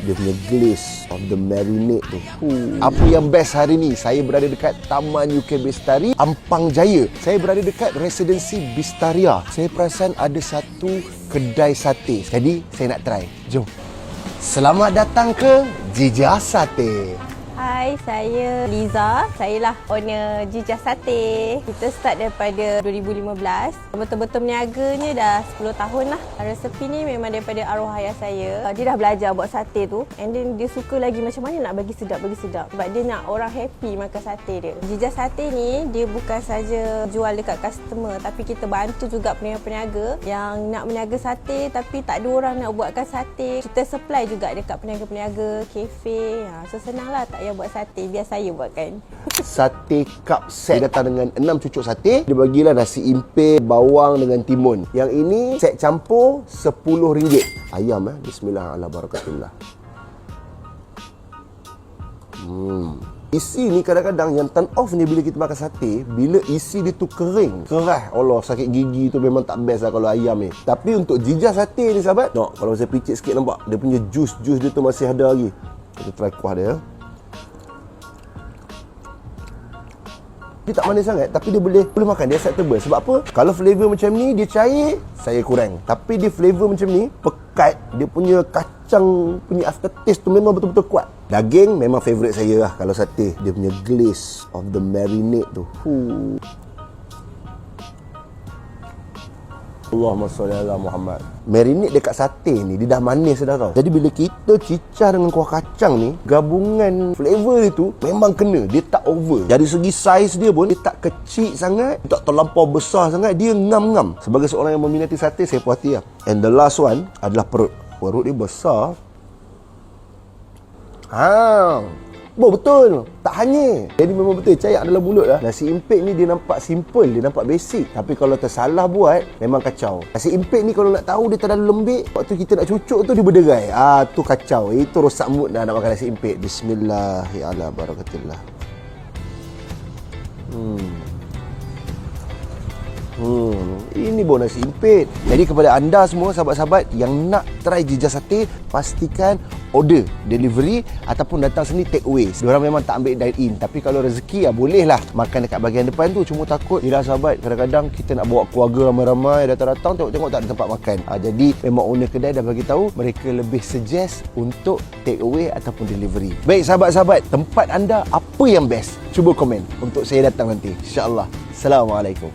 dia punya glaze of the marinade tu. Apa yang best hari ni? Saya berada dekat Taman UK Bestari, Ampang Jaya. Saya berada dekat Residency Bistaria. Saya perasan ada satu kedai sate. Jadi saya nak try. Jom. Selamat datang ke Jijah Sate. Hai, saya Liza. Saya lah owner Jijah Sate. Kita start daripada 2015. Betul-betul berniaganya dah 10 tahun lah. Resepi ni memang daripada arwah ayah saya. Dia dah belajar buat sate tu. And then dia suka lagi macam mana nak bagi sedap. Sebab dia nak orang happy makan sate dia. Jijah Sate ni, dia bukan saja jual dekat customer. Tapi kita bantu juga peniaga-peniaga yang nak meniaga sate tapi tak ada orang nak buatkan sate. Kita supply juga dekat peniaga-peniaga, kafe. So senang lah, tak payah buat sate, biar saya buatkan. Sate cup set. Dia datang dengan 6 cucuk sate. Dia bagilah nasi impir, bawang dengan timun. Yang ini set campur RM10. Ayam Bismillahirrahmanirrahim. Isi ni kadang-kadang yang turn off ni bila kita makan sate, bila isi dia tu kering, keras. Allah, sakit gigi tu memang tak best lah kalau ayam ni. Tapi untuk Jijah Sate ni sahabat, kalau saya picit sikit nampak dia punya jus dia tu masih ada lagi. Kita try kuah dia. Dia tak manis sangat, tapi dia boleh makan, dia acceptable. Sebab apa? Kalau flavor macam ni, dia cair, saya kurang. Tapi dia flavor macam ni, pekat, dia punya kacang punya aftertaste tu memang betul-betul kuat. Daging memang favourite saya lah kalau sate. Dia punya glaze of the marinade tu. Allahumma salli ala Muhammad. Marinade dekat sate ni dia dah manis dah tau. Jadi bila kita cicah dengan kuah kacang ni, gabungan flavor itu memang kena. Dia tak over. Dari segi saiz dia pun, dia tak kecil sangat, tak terlampau besar sangat. Dia ngam-ngam. Sebagai seorang yang meminati sate, saya puas hati lah. And the last one adalah perut. Perut dia besar. Betul. Tak hanya. Jadi memang betul cair dalam mulut lah. Nasi impit ni dia nampak simple, dia nampak basic. Tapi kalau tersalah buat, memang kacau. Nasi impit ni kalau nak tahu dia terlalu lembik, waktu kita nak cucuk tu dia berderai. Tu kacau. Itu rosak mood dah nak makan nasi impit. Bismillahirrahmanirrahim. Ini baru nasi impit. Jadi kepada anda semua sahabat-sahabat yang nak try Jijah Sate, pastikan order delivery ataupun datang sini take away. Diorang memang tak ambil dine in, tapi kalau rezeki boleh lah makan dekat bahagian depan tu. Cuma takut yelah sahabat, kadang-kadang kita nak bawa keluarga ramai-ramai datang-datang, tengok-tengok tak ada tempat makan. Jadi memang owner kedai dah bagi tahu mereka lebih suggest untuk take away ataupun delivery. Baik sahabat-sahabat, tempat anda apa yang best? Cuba komen untuk saya datang nanti, insya-Allah. Assalamualaikum.